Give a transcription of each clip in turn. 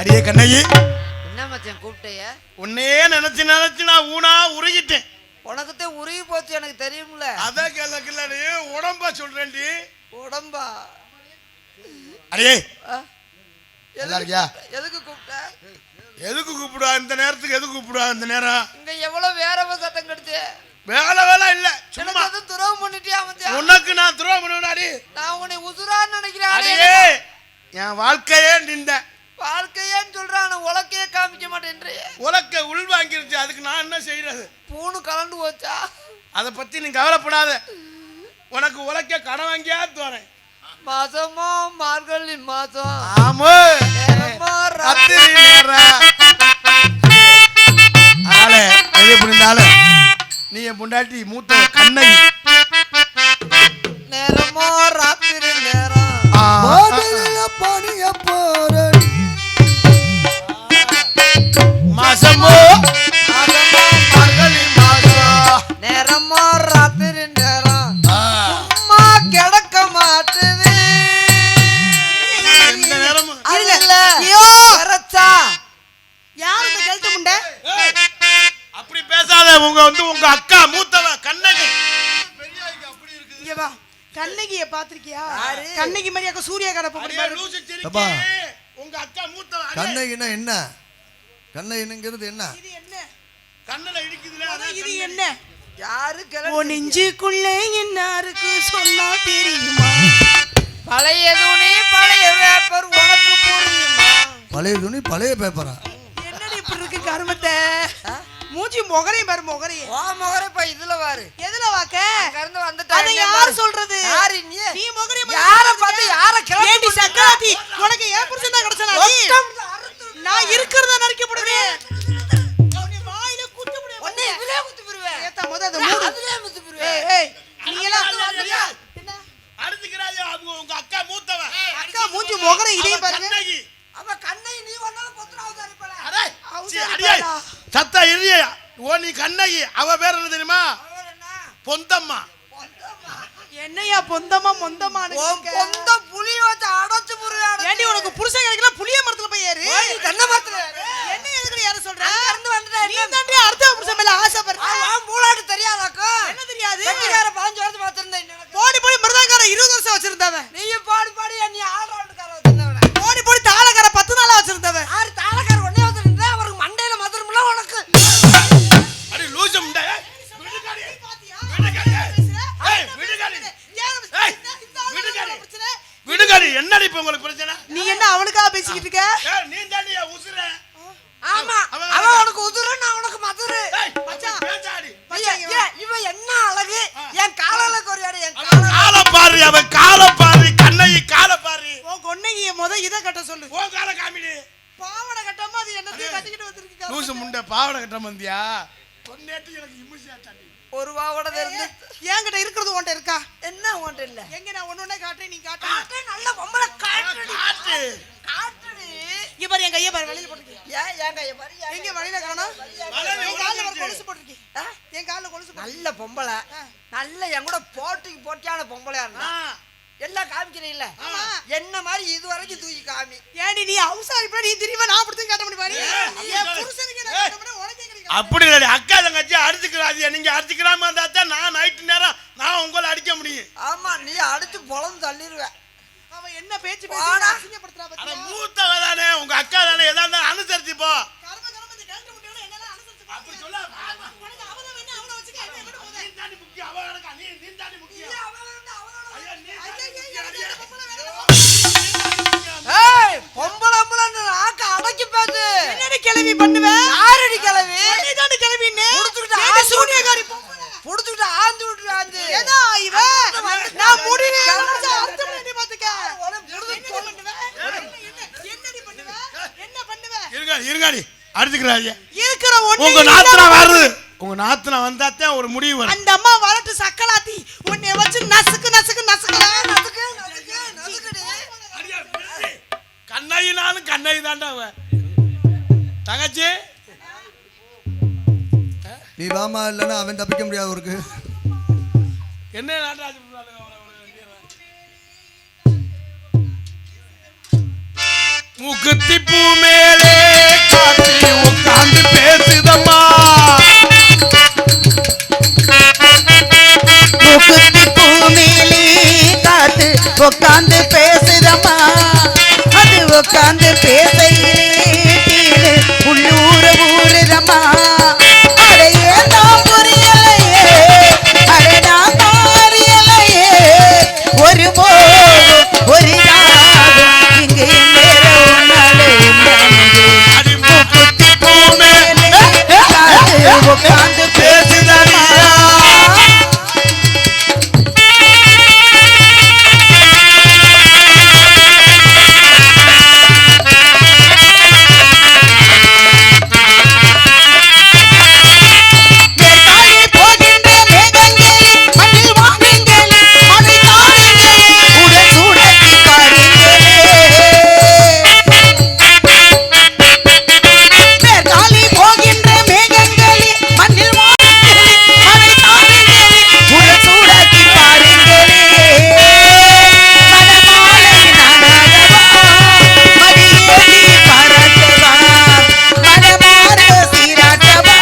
அடியே கண்ணகி, என்ன மச்சான் கூப்பிட்டேய? உன்னையே நினைச்சு நினைச்சு நான் ஊனா உருகிட்டேன். உனக்குத்தான் உருகி போச்சு எனக்கு தெரியும்ல. அதான் கேள்வி உடம்பா சொல்றேன்டி. உடம்பா? அடியே நல்லா இருக்கியா? எதுக்கு கூப்பிட்ட? எதுக்கு கூப்பிடுவா இந்த நேரத்துக்கு? எதுக்கு கூப்பிடுவா இந்த நேரம்? இங்க எவ்வளவு வேற சத்தம் கிடைச்சு. வேலை இல்ல, சும்மா துரோகம் பண்ணிட்டியா மச்சான்? உனக்கு நான் துரோகம் பண்ணுவேனாடி? நான் உன்னை உசுரான்னு நினைக்கிறேன். அடியே என் வாழ்க்கையே நின்ற வாழ்க்கையேன்னு சொல்றான், உலக்கையே காமிக்க மாட்டேன்றே. உலக்க உள் வாங்கிருச்சு, அதுக்கு நான் என்ன செய்யறது? பூணு கலண்டு போச்சா? அதை பத்தி நீ கவலைப்படாத. உனக்கு உலக்க கடன் வாங்கியா தோறேன். மாசமோ மார்கழி மாசம். ஆமா ராத்திரி நேரம். ஆளே அது புரிந்தாலும் நீ என் பொண்டாட்டி மூத்த கண்ணகி. நேரமோ ராத்திரி நேரம். பணிய போற மாசமோ மார்கழி மாசம். நேரமோ ராத்திரி நேரம். சும்மா கிடக்க மாட்டுது. இந்த நேரமும் அப்படி பேசாத. உங்க அக்கா மூத்தவ கண்ணகி. கண்ணகிய பாத்திருக்கியா? கண்ணகி மாதிரி அக்கா சூர்யா கடப்ப உங்க அக்கா மூத்தவ கண்ணகினா என்ன? கண்ணகிங்கிறது என்ன? இது என்ன? கண்ணல இடிக்குதுல. இது என்ன? யாரு ஓ நெஞ்சுக்குள்ள என்னாருக்கு சொன்னா தெரியுமா? பழைய துணி பழைய பேப்பர் உனக்கு புரியுமா? பழைய துணி பழைய பேப்பரா? என்னடி இப்படி இருக்கு கருமத்தை? மூஞ்சி முகரையும் பாரு. முகரையும் ஓ முகரை போய் இதுல பாரு. எதுல வாக்க? அங்க வந்துட்டா. அத யார் சொல்றது? யாரு நீ? நீ முகரையும் யார பார்த்து யார கிளம்பி? ஏண்டி சக்கராத்தி, உனக்கு ஏன் புருஷன் தான் கிடைச்சனா? நான் இருக்கிறத நறுக்கி போடுவேன். உன்னை வாயில குத்து போடுவேன். உன்னை இதுலயே குத்து போடுவேன். ஏத்தா முத அத மூடு. அதுலயே குத்து போடுவேன். ஏய் நீ எல்லாம் என்ன அடுத்துக்கறாஜ உங்க அக்கா மூத்தவ. அக்கா மூஞ்சி முகரை இதையும் பாருங்க. கண்ணகி அவ கண்ணை நீ வந்தால பொத்துறாவுதா இருப்பல. அடே அடியே சத்தா இரியா. ஓ நீ கண்ணகி. அவ பேர் என்ன தெரியுமா? பொந்தம்மா. என்னையா பொந்தமா மொந்தமானு? பொந்த புளிய வச்சு அடைச்சு புரியாட. ஏண்டி உனக்கு புருஷன் கிடைக்கல புளிய மரத்துல போய் ஏறு. நீ தென்னை மரத்துல ஏறு. என்ன எதுக்கு யார சொல்ற? அங்க இருந்து வந்துட்டா நீ தாண்டி அடுத்த புருஷன் மேல ஆசைப்படுற. மூளாட்டு தெரியாதாக்கா? என்ன தெரியாது? வெட்டிக்கார 15 வருஷம் பாத்துறேன். போடி போடி மருதாக்கார 20 வருஷம் வச்சிருந்தவன். நீயும் பாடி பாடி நீ ஆல்ரவுண்டுக்கார வச்சிருந்தவன. போடி போடி தாளக்கார 10 நாளா வச்சிருந்தவன். ஆறு தாளக்கார ஒண்ணே வச்சிருந்தா அவருக்கு மண்டையில மதுரம்ல உனக்கு. அடி லூசம் டே. விடுகாடி. பாத்தியா? ஏய் விடுகாடி. விடுகாடி என்னடி இப்ப உங்களுக்கு பிரச்சனை? நீ என்ன அவனுக்காக பேசிக்கிட்டு இருக்க? ஏய் நீ தாண்டியா உசுர. ஆமா அவ உனக்கு உதுரு நான் உனக்கு மதுரு. மச்சான் பேசாடி. இவன் என்ன அழகு. என் காலால கொரியாடி. என் கால பாரு. அவ கால பாரு. கண்ணகி கால பாரு. உன் கொன்னைய முத இத கட்ட சொல்லு. ஓ கால காமிடி. பாவட கட்டமா அது என்னத்தையும் கட்டிக்கிட்டு வந்திருக்கீங்க. லூசு முண்டை பாவட கட்ட வந்தியா? பொன்னேட்டி எனக்கு இம்முசியா தாண்டி. ஒரு வாவோட இருந்து என்கிட்ட இருக்கிறது உன்கிட்ட இருக்கா? என்ன உன்கிட்ட இல்ல? எங்க நான் ஒண்ணே காட்டேன் நீ காட்டு. காட்டு நல்ல பொம்பளை காட்டுடி. காட்டு. காட்டுடி. இங்க பாரு என் கைய பாரு வெளியில போட்டுருக்கீங்க. ஏன் கைய பாரு. எங்க வெளியில காணோம்? என் கால்ல ஒரு கொலுசு போட்டுருக்கீங்க. என் கால்ல கொலுசு போட்டு. நல்ல பொம்பளை. நல்ல என் கூட போட்டியான பொம்பளையா இருந்தா எல்லாம் காமிக்கிறீல்ல. என்ன மாதிரி இது வரைக்கும் தூக்கி காமி. ஏண்டி நீ அவசாரி இப்ப நீ திரும்ப நான் அப்படி காட்ட முடியும் பாரு. என் புருஷனுக்கு நான் காட்ட முடியும் உனக்கு எங்க? அப்படி இல்ல. அக்கா தங்கச்சி அடிச்சுக்கிறாதியா. நீங்க அடிச்சுக்கிறாம இருந்தா தான் நான் நைட் நேரம் நான் உங்களை அடிக்க முடியும். ஆமா நீ அடிச்சு பொளந்து தள்ளிடுவ. அவன் என்ன பேச்சு பேசி அசிங்கப்படுத்துறா அட பாத்தியா? மூத்தவ தானே உங்க அக்கா தானே. ஏதா இருந்தாலும் அனுசரிச்சு போ. கர்ம இந்த கழுத்து முட்டையோட என்னலாம் அனுசரிச்சு போ. அப்படி சொல்ல. உனக்கு அவள வேணா அவள வச்சுக்க. என்ன எங்க போகுது? நீ தாண்டி முக்கியம். அவ எனக்கு நீ தாண்டி முக்கியம். ஐயா நீ ஏய் பொம்பளம்பளன்னு ஆக்க அடக்கி பேசு. என்னடி கிளவி பண்ணுவ? யாரடி கிளவி? நீ தாண்டி கிளவின்னு. புடிச்சிட்டு ஏடி சூனியக்காரி பொம்பளை. புடிச்சிட்டு ஆந்து விட்டுரு ஆந்து. ஏதா இவ நான் முடிவே அர்த்தம் பண்ணி பாத்துக்க. என்னடி பண்ணுவ? என்ன பண்ணுவ? இருங்கடி அடிச்சுக்கிறாதியா. இருக்கிற ஒண்ணு உங்க நாத்தனா வருது. உங்க நாத்தனா வந்தாத்தான் ஒரு முடிவு வரும். அந்த அம்மா வரட்டு சக்கலாத்தி உன்னை வச்சு நசுக்கு நசுக்கு நசுக்குறா. நதுக்குடி. கண்ணகி நானும் கண்ணகி தாண்டா அவ தங்கச்சி. நீ வாமா இல்லைன்னா அவன் தப்பிக்க முடியாது. அவருக்கு என்ன நாட்டாச்சு மூக்குத்தி பூ மேலே காத்தி உட்கார்ந்து பேசுதம்மா. மூக்குத்தி பூ மேலே காத்து உட்கார்ந்து பேசுதம்மா. அது உட்கார்ந்து பேசையிலே கீழே உள்ளூர ஊருதம்மா. அடையே நான் புரியலையே, அடை நான் மாறியலையே. ஒரு மோகம் ஒரு ராகம் இங்கு நேர உன்னாலே உண்டானது. அடி மூக்குத்தி பூ மேலே காத்து உட்கார்ந்து பேசுதம்மா. மேற்காலே போகின்ற மேகங்களே மண்ணில் வாங்குங்களே. மழை தாருங்களே, உடல் சூடத்தி பாருங்களே. மேற்காலே போகின்ற மேகங்களே மண்ணில் வாங்குங்களே. மழை தாருங்களே, உடல் சூடத்தி பாருங்களே. மணமாலை நானாகவா, மடியேறி பாராட்டவா. மனமார சீராட்டவா,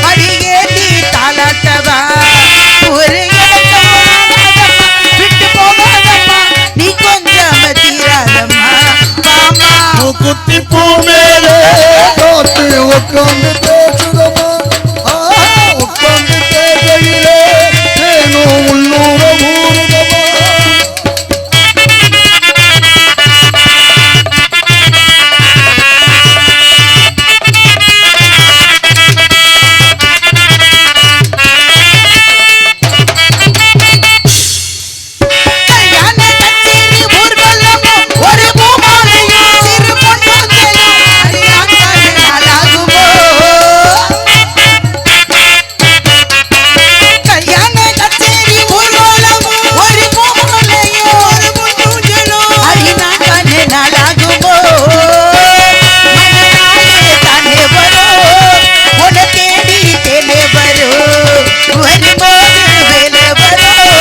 மடியேறி தாலாட்டவா. ஒரு இடத்தம்மா விட்டு போகாதம்மா, நீ கொஞ்சம் தீராதம்மா. வாமா மூக்குத்தி பூ மேலே காத்து உட்கார்ந்து பேசுதம்மா. உட்கார்ந்து பேசையிலே தேனும் உள்ளூர ஊருதம்மா. கல்யாண கச்சேரி ஊர்வலமும் ஒரு பூமாலையும் சிறு பொன்னூஞ்சலும் அறியாக்காலே நாளாகுமோ. கல்யாண கச்சேரி ஊர்வலமும் ஒரு பூமாலையும் ஒரு பொன்னூஞ்சலும் அறியாக்காலே நாளாகுமோ. மனநாளே தானே வரும், உன்னை தேடி தேனே வரும். வரும்போது வேலை வரும்,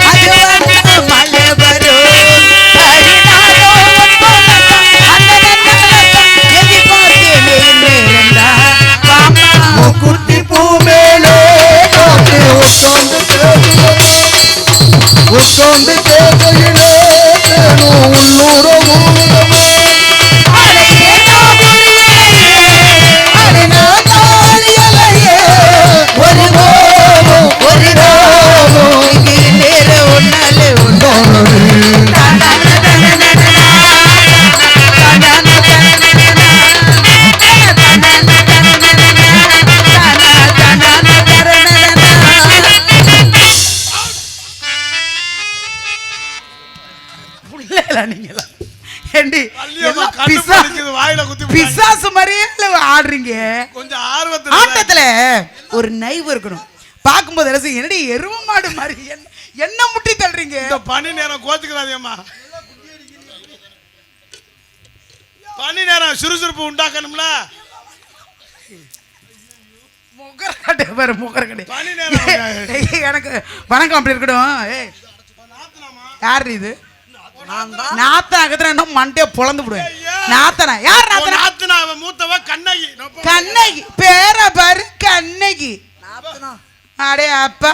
அது வந்த மழை வரும். அடிநாளோ ஒன்பதக்கம், அண்ணனக்கம் எதிர்பார்த்தேனே நேரந்தா. வாமா மூக்குத்தி பூ மேலே காத்து உட்கார்ந்து பேசுதம்மா. உட்கார்ந்து பேசையிலே தேனும் உள்ளூர ஊருதம்மா. அடையே நான் புரியலையே, அடை நான் தாழியலையே. ஒரு மோகம் ஒரு ராகம் இங்கு நேர உன்னாலே உண்டானது. வள்ளியம்மா கண்ணு பறிக்குது, வாயில குத்தி போட்டாங்க. பிசாசு மாதிரியே ஆடுறீங்க. கொஞ்சம் ஆர்வத்துல ஆட்டத்துல ஒரு நைவு இருக்கணும். பார்க்கும்போது ரசி என்னடி எரும மாடு மாதிரி என்ன முட்டி தள்ளுறீங்க. இந்த பனி நேரம் கோச்சுக்கிறாதேம்மா. பனி நேரம் சுறுசுறுப்பு உண்டாக்கணும்ல. முகரக்கட்டை பாரு முகரக்கட்டை. பனி நேரம் எனக்கு வணக்கம் அப்படி இருக்கட்டும். ஏய் யார் இது? நாத்தனா கத்துறா இன்னும் மண்டைய பொளந்து விடுவேன். நாத்தனா யார்? நாத்தனா நாத்தனா அவன் மூத்தவ கண்ணகி. கண்ணகி பேர பாரு கண்ணகி. அடே அப்பா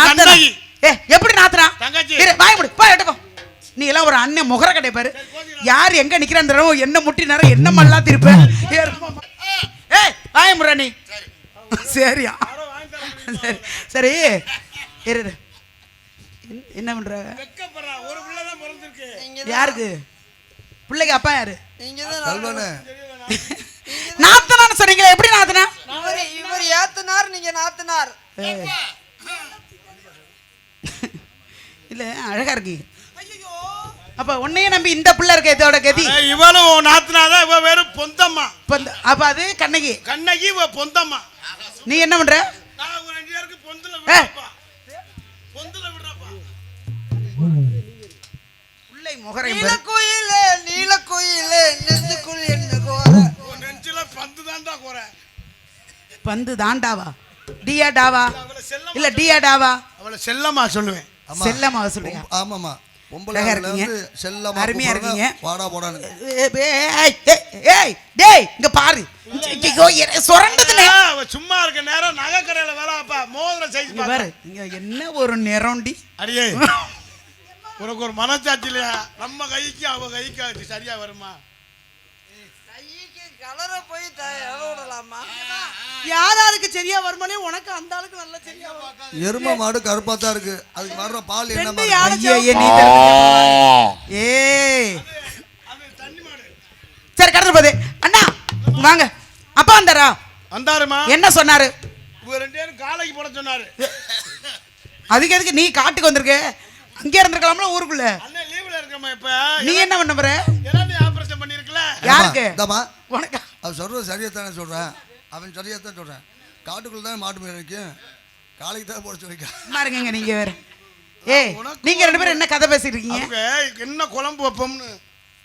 கண்ணகி. ஏ எப்படி நாத்தனா? தங்கச்சி. இரு வாய் முடி போ எடுக்கோ. நீ எல்லாம் ஒரு அண்ணன் முகர கடை பாரு. யார் எங்க நிக்கிறான்னு தெரியும். என்ன முட்டி நேரம் என்ன மல்லா திருப்ப. ஏய் வாய் முடுற நீ. சரியா சரி சரி இரு இரு. என்ன பண்ற? வெக்கப்படுறா. ஒரு பிள்ளை தான் பிறந்திருக்கு. யாருக்கு பிள்ளைக்கு அப்பா யாரு? கல்வனே நாத்தனான்னு சொன்னீங்களே எப்படி நாத்தனா? இவர் ஏத்தனார், நீங்க நாத்தனார். இல்ல அழகா இருக்கு. அப்ப உன்னையே நம்பி இந்த பிள்ளை இருக்க இதோட கதி. இவளும் நாத்தனாதான், இவ வெறும் பொந்தம்மா. அப்ப அது கண்ணகி. கண்ணகி இவ பொந்தம்மா. நீ என்ன பண்ற? நான் உங்க ரெண்டு பேருக்கு பொந்துல விடுறப்பா. பொந்துல விடுறப்பா. பிள்ளை முகரை நீலக்குயிலே நீலக்குயிலே நெஞ்சுக்குள் என்ன கோர. உன் நெஞ்சில பந்து தான்டா கோர. பந்து தாண்டாவா? டியா டாவா? இல்ல டியா டாவா? அவளை செல்லம்மா சொல்லுவேன். செல்லம்மா சொல்றியா? ஆமாமா. பொம்பளை அழகா ஆளுல இருக்கீங்க. வந்து செல்லமா அருமையா கூப்பிடுறாங்க, இருக்கீங்க. வாடா போடான்னு. டேய் இங்க பாரு. ஐயோ, சொரண்டதுனே. அவ சும்மா இருக்க நேரம் நகை கடையில வேலை அப்பா மோதிரம் சைஸ் இங்க பாரு. இங்க என்ன ஒரு நிறம்டி. அடியே உனக்கு ஒரு மனசாட்சி இல்லையா? நம்ம கைக்கு அவ கைக்கு அது சரியா வருமா? கைக்கு கலரை போய் விடலாமா? யாராருக்கு சரியா வருமானே உனக்கு அந்த ஆளுக்கு நல்லா சரியா வரும். எருமை மாடு கருப்பா தான் இருக்கு, அதுக்கு வர்ற பால் என்ன ரெண்டு மாதிரி? யானை ஐயே, நீ ஏய் அது தண்ணி மாடு. சரி கடந்து போதே. அண்ணா வாங்க. அப்பா வந்தாரா? வந்தாருமா? என்ன சொன்னாரு? இவங்க ரெண்டு பேரும் காலைக்கு போட சொன்னாரு. அதுக்கு எதுக்கு நீ காட்டுக்கு வந்திருக்க? அங்கே இருந்திருக்கலாம்ல ஊருக்குள்ள. அண்ணன் லீவ்ல இருக்கமா இப்ப? நீ என்ன பண்ண போற? எல்லாம் நீ ஆபரேஷன் பண்ணிருக்கல? யாருக்கு? இந்தாம்மா, உனக்கு அவன் சொல்றது சரியாத்தானே சொல்றேன், அவன் சரியாத்தான் சொல்றேன். காட்டுக்குள்ள தான் மாட்டு மேல நிற்கும், காலைக்கு தான் போட சொல்லிருக்கேன். பாருங்க நீங்க வேற. ஏய் நீங்க ரெண்டு பேரும் என்ன கதை பேசிட்டு இருக்கீங்க? அவங்க என்ன குழம்பு வைப்போம்னு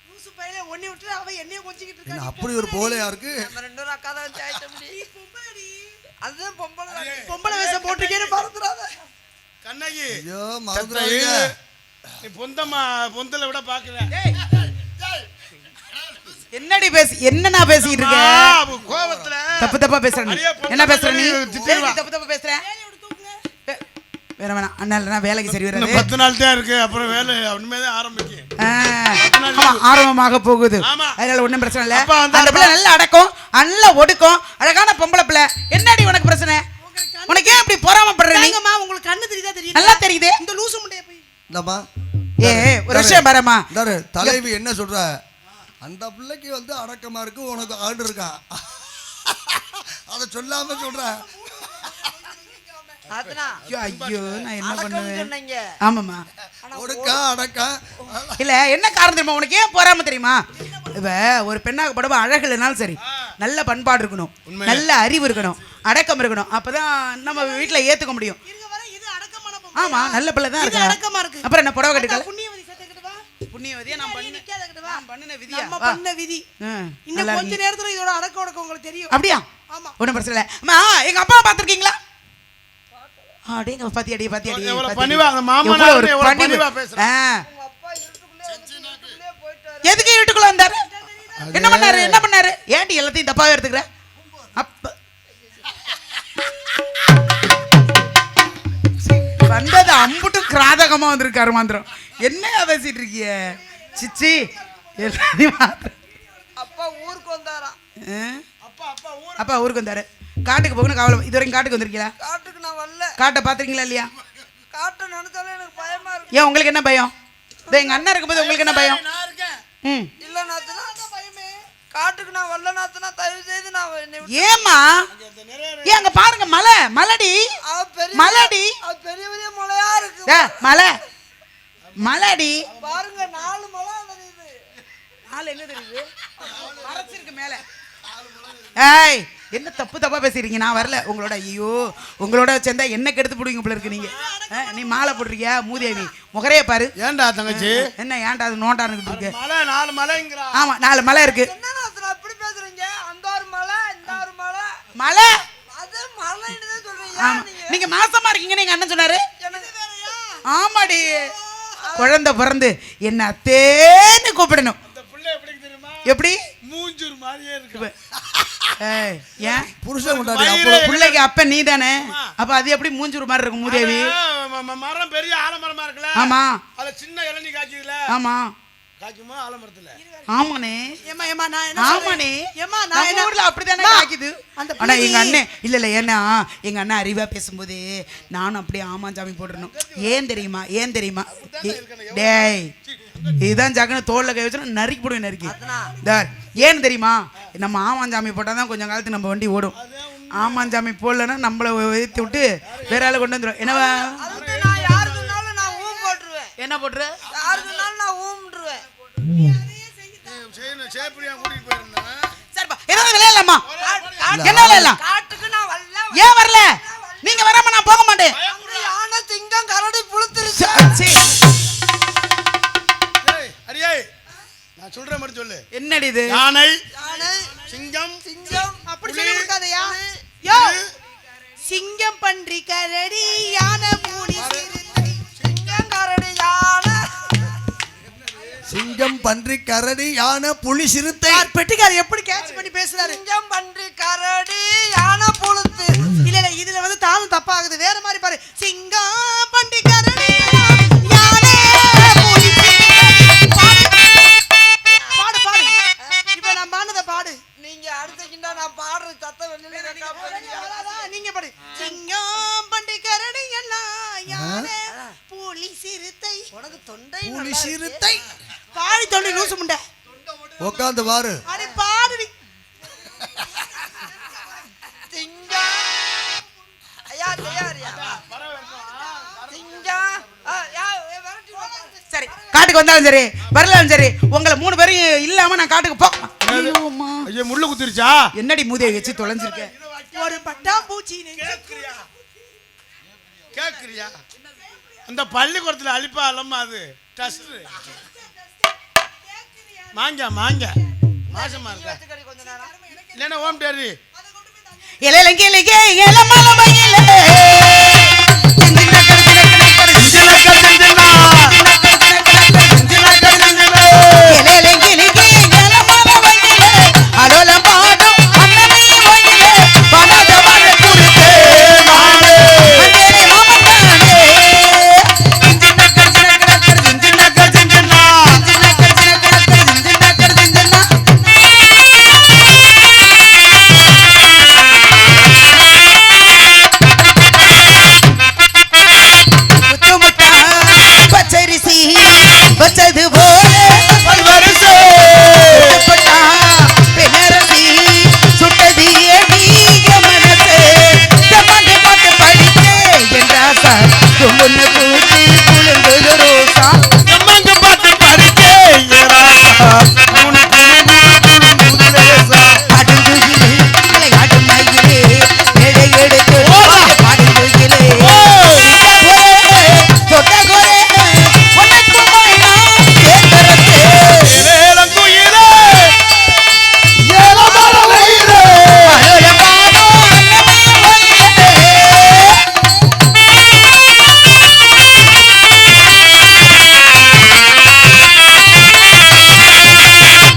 லூசு பையல ஒண்ணி விட்டு அவ என்னைய கொஞ்சிக்கிட்டு இருக்கா. என்ன அப்படி ஒரு போலையா இருக்கு? நம்ம ரெண்டு பேரும் அக்கா தான் வச்சு ஆயிட்டோம். அதுதான் பொம்பளை பொம்பளை வேஷம் போட்டுக்கேன்னு மறந்துடாத. கண்ணகி ஐயோ சத்த மறந்துடாதீங்க. இரு. நீ பொந்தல விட பாக்கல. என்னடி பேசி என்ன நான் பேசிட்டு இருக்கேன்? கோவத்துல தப்பு தப்பா பேசுற நீ. அடியே, பொண்ணு என்ன பேசுற நீ? திட்டிடுவா. ஏய், தப்பு தப்பா பேசுற. வேற வேணாம் அண்ணா இல்லைனா வேலைக்கு சரி இன்னும் வராது. 10 நாள் தான் இருக்கு, அப்புறம் வேலை உண்மைதான் ஆரம்பிக்கும். ஆமா, ஆர்வமாக போகுது. ஆமா. அதனால ஒண்ணும் பிரச்சனை இல்ல. அப்பா வந்தாருப்பா. அந்த பிள்ளை நல்லா அடக்கும், நல்லா ஒடுக்கும், அழகான பொம்பளை பிள்ளை. என்னடி உனக்கு பிரச்சனை? உனக்கு ஏன் இப்படி பொறாமப்படுற நீ? ஏங்கம்மா உங்களுக்கு கண்ணு தெரியுதா தெரியும்? நல்லா தெரியுது. இந்த லூசு முண்டைய போய் இந்தாம்மா, ஒரு விஷயம் பாருமா. இந்தாரு, தலைவி என்ன சொல்ற? அந்த பிள்ளைக்கு வந்து அடக்கமா இருக்கு, உனக்கு ஆடு இருக்கா? அத சொல்லாம சொல்ற. அதுனா ஐயோ நான் என்ன பண்ணுவேன்? சொன்னீங்க. ஆமாமா. ஒடுக்கா அடக்கா இல்ல என்ன காரணம் தெரியுமா? உனக்கு ஏன் போறாம தெரியுமா? இவ ஒரு பெண்ணாக படுவ அழகு இல்லைனாலும் சரி, நல்ல பண்பாடு இருக்கணும், நல்ல அறிவு இருக்கணும், அடக்கம் இருக்கணும். அப்பதான் நம்ம வீட்டுல ஏத்துக்க முடியும். இருங்க வர இது அடக்கமான பொம்பளை. ஆமா நல்ல பிள்ளை தான் இது இருக்கா. அடக்கமா இருக்கு. அப்புறம் என்ன புடவை கட்டிக்கல? புண்ணியவதி சத்தக்கிட்டு வா. புண்ணியவதியா நான் பண்ண நிக்காதக்கிட்டு வா. பண்ணின விதியா? நம்ம வா. பண்ண விதி. ஆ, இன்னும் நல்லா கொஞ்ச இருக்கீங்க. நேரத்துல இதோட அடக்க உடக்க உங்களுக்கு தெரியும். அப்படியா? ஆமா. ஒண்ணும் பிரச்சனை இல்ல. அம்மா எங்க அப்பா பாத்திருக்கீங்களா? அடேங்க பாத்தியாடி பாத்தியாடி. எவ்வளவு பணிவா, அந்த மாமனார் எவ்வளவு பணிவா பேசுறான். உங்க அப்பா இருட்டுக்குள்ளே போயிட்டாரு. எதுக்கு வீட்டுக்குள்ள வந்தாரு? என்ன பண்ணாரு? என்ன பண்ணாரு? ஏன்டி எல்லாத்தையும் தப்பாவே எடுத்துக்கிற? அப்ப வந்தது அம்புட்டும் கிராதகமா வந்திருக்காரு மாந்திரம். என்ன பேசிட்டு இருக்கீங்க? சிச்சி எல்லாத்தையும் மாத்திரம். அப்பா ஊருக்கு வந்தாராம். அப்பா ஊருக்கு வந்தாரு. காட்டுக்கு போகணும் கவலை. இது வரைக்கும் காட்டுக்கு வந்திருக்கீங்களா? காட்டுக்கு நான் வரல. காட்டை பாத்துறீங்களா இல்லையா? காட்டை நினைச்சாலே எனக்கு பயமா இருக்கு. ஏன் உங்களுக்கு என்ன பயம்? எங்க அண்ணன் இருக்கும்போது உங்களுக்கு என்ன பயம்? நான் இருக்கேன். ம் இல்ல நாத்துனா பயமே. காட்டுக்கு நான் வரல நாத்துனா, தயவு செய்து நான் என்னை விட்டு- ஏமா? ஏன் அங்க பாருங்க மலை, மலடி அவ பெரிய மலடி. அவ பெரிய பெரிய மலையா இருக்கு. மலை மலடி. பாருங்க 4 மலை தெரியுது. ஆள் என்ன தெரியுது? மறைச்சிருக்கு மேல. ஏய் என்ன தப்பு தப்பா பேசுறீங்க? நான் வரல உங்களோட. ஐயோ உங்களோட சேர்ந்தா என்ன கெடுத்து போடுவீங்க போல இருக்கு நீங்க. நீ மாலை போட்டிருக்கியா? மூதேவி முகரைய பாரு. ஏன்டா தங்கச்சி என்ன ஏன்டா அது நோண்டான்னு இருக்கு? மலை 4 மலைங்கறா. ஆமா 4 மலை இருக்கு. என்ன நாத்துனா இப்படி பேசுறீங்க? அந்த ஒரு மலை, இந்த ஒரு மலை. மலை. அது மலைன்னு தான் சொல்றீங்க. ஆமா நீங்க மாசமா இருக்கீங்கன்னு எங்க அண்ணன் சொன்னாரு. எனக்கு வேறயா? ஆமாடி குழந்தை பிறந்து என்ன அத்தேன்னு கூப்பிடணும். இந்த புள்ள எப்படி தெரியுமா? எப்படி? மூஞ்சூர் மாதிரியே இருக்கு. ஏய் ஏன் புருஷன் கொண்டாடி வயிறு- அப்போ பிள்ளைக்கு அப்ப நீ தானே? அப்ப அது எப்படி மூஞ்சூர் மாதிரி இருக்கும் மூதேவி? மரம் பெரிய ஆலமரமா இருக்குல்ல? ஆமா அதுல சின்ன இளநீ காய்க்குதுல? ஆமா காய்க்குமா ஆலமரத்துல? ஆமாண்ணே ஏமா ஏமா நான் என்ன ஆமாண்ணே. ஏமா நான் நம்ம என்ன ஊர்ல அப்படித்தானே காய்க்குது. அந்த ஆனா பிள்ளை- எங்க அண்ணன் இல்ல ஏன்னா எங்க அண்ணன் அறிவா பேசும்போது நானும் அப்படியே ஆமாஞ்சாமி போட்டுறணும். ஏன் தெரியுமா? ஏன் தெரியுமா? டேய் இதுதான் ஜாக்கன்னு தோல்ல கை வச்சு நறுக்கி போடுவேன் நறுக்கி. ஏன்னு தெரியுமா? நம்ம ஆமாஞ்சாமி போட்டாதான் கொஞ்சம் காலத்துக்கு நம்ம வண்டி ஓடும். ஆமாஞ்சாமி போடலன்னா நம்மளை ஏற்றி விட்டு வேற ஆளை கொண்டு வந்துடும். என்னவா? அதுக்கு நான் யாரு சொன்னாலும் நான் ஊம் போட்டுருவேன். என்ன போட்டுற? யாரு சொன்னாலும் நான் ஊம்ன்றுவேன். செய்யணும் சேப்படியா கூட்டிட்டு போயிருந்தேன். சரிப்பா ஏதாவது விளையாடலாமா? என்ன விளையாடலாம்? காட்டுக்கு நான் வரல. ஏன் வரல? நீங்க வராம நான் போக மாட்டேன். அங்க யானை, சிங்கம், கரடி புழுத்துருச்சு. அரியே நான் சொல்ற மாதிரி சொல்லு. என்னடி இது? யானை, யானை, சிங்கம், சிங்கம். அப்படி சொல்லி கொடுக்காதயா? யோ சிங்கம், பன்றி, கரடி, யானை, பூனை, சிறுத்தை. சிங்கம், கரடி, யானை. சிங்கம், பன்றி, கரடி, யானை, புலி, சிறுத்தை. பெட்டிக்கார் எப்படி கேட்ச் பண்ணி பேசுறாரு? சிங்கம், பன்றி, கரடி, யானை, புழுத்து. இல்ல இல்ல இதுல வந்து தாளம் தப்பாகுது. வேற மாதிரி பாரு. சிங்கம், பன்றி, கரடி, யானை, புலி, பாடு பாடு பாடு. இப்ப நான் பாடுனத பாடு. நீங்க அடுத்தக்கிண்டா நான் பாடுற சத்தம் வெளியில நீங்க பாடு. சிங்கம், பன்றி, கரடி, எல்லாம் யானை, புலி, சிறுத்தை. உனக்கு தொண்டை புலி, சிறுத்தை. பாடி தொண்டை லூசு முண்டை. உட்காந்து பாரு. அடி பாடுடி. சிங்கம். ஐயா தயாரியா? சிங்கம். விரட்டி வா. சரி காட்டுக்கு வந்தாலும் சரி வரலாலும் சரி உங்களை 3 பேரும் இல்லாம நான் காட்டுக்கு போ. ஐயோ முள்ளு குத்திருச்சா? என்னடி மூதையை வச்சு தொலைஞ்சிருக்க? ஒரு பட்டாம்பூச்சி கேக்குறியா? அந்த பள்ளிக்கூடத்துல அழிப்பா அல்லம்மா அது டஸ்ட். மாங்க மாங்க மாசமா இருக்கா? கொஞ்ச நேரம் இல்லைன்னா ஓம் டேரி இலலங்கிலகே இளமலமையிலே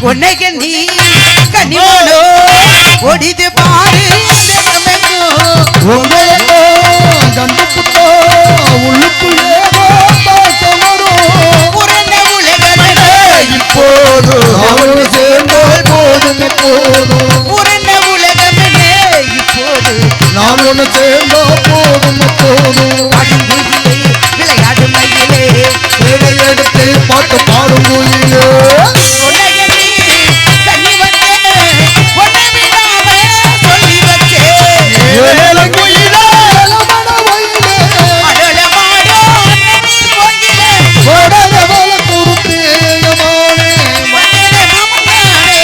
உன்னைக்கு நீ கனிமோனோ ஒடிது பாரு உங்களுக்கு கண்டு புட்டோ உள்ளுக்குள்ளே புறந்த உலகமே இப்போது அவனோடு சேர்ந்தால் போதும் எப்போதும். புறந்த உலகமே இப்போது நான் ஒன்று சேர்ந்தால் போதும் எப்போதும். பாடுங்குயிலே விளையாடு மயிலே வேலை எடுத்து பாட்டு பாடும் குயிலே. உன்னைக்கு நீ கனி வந்தே உன்னை விடாம சொல்லி வச்சே ஏலங்குயிலே, ஏலமட வயலே, அடலமாடோ அன்னமே கோயிலே ஓடல வல குருத்தேயமானே. மண்ணிலே மாமனாரே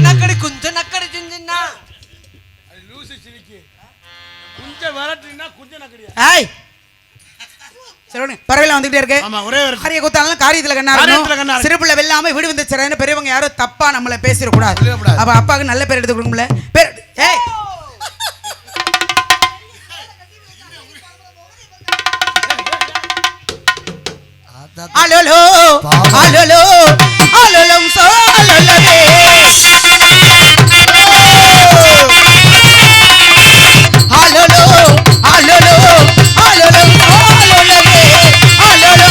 நக்கடி கொஞ்சம் நக்கடி செஞ்சுன்னா லூசு சிரிக்கி கொஞ்சம் வரட்டுனா கொஞ்சம் நக்கடியா? ஏய் சரி பரவாயில்ல வந்துகிட்டே இருக்கு. ஆமா ஒரே ஒரு காரிய குத்தாலும் காரியத்துல காரியத்துல கண்ணா கண்ணா இருக்கணும். சிறுப்புள்ள வெல்லாம வீடு வந்து சிறன்னு பெரியவங்க யாரும் தப்பா நம்மள பேசிட கூடாது. சொல்லக்கூடாது. அப்ப அப்பாவுக்கு நல்ல பேர் எடுத்து கொடுக்கும்ல பேர். ஏய் அலோலோ அலோலோ அலோலம் சோ அலோலவே அலோலோ அலோலோ அலோலம் சோ அலோலவே அலோலோ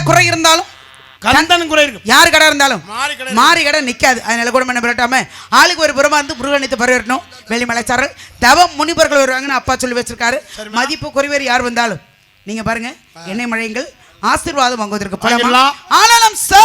குறை இருந்தாலும் கந்தன் குறை இருக்கு. யாரு கடை இருந்தாலும் மாறி கடை மாறி கடை நிக்காது. அதனால கூட என்ன பண்ணாம ஆளுக்கு ஒரு புறமா வந்து முருகனித்து பரவட்டணும். வெள்ளிமலைச்சாரல் தவ முனிவர்கள் வருவாங்கன்னு அப்பா சொல்லி வச்சிருக்காரு. மதிப்பு குறைவேறு யார் வந்தாலும் நீங்க பாருங்க, எண்ணெய் மழைங்கள் ஆசீர்வாதம் வாங்குவதற்கு பலமா ஆனாலும் சோ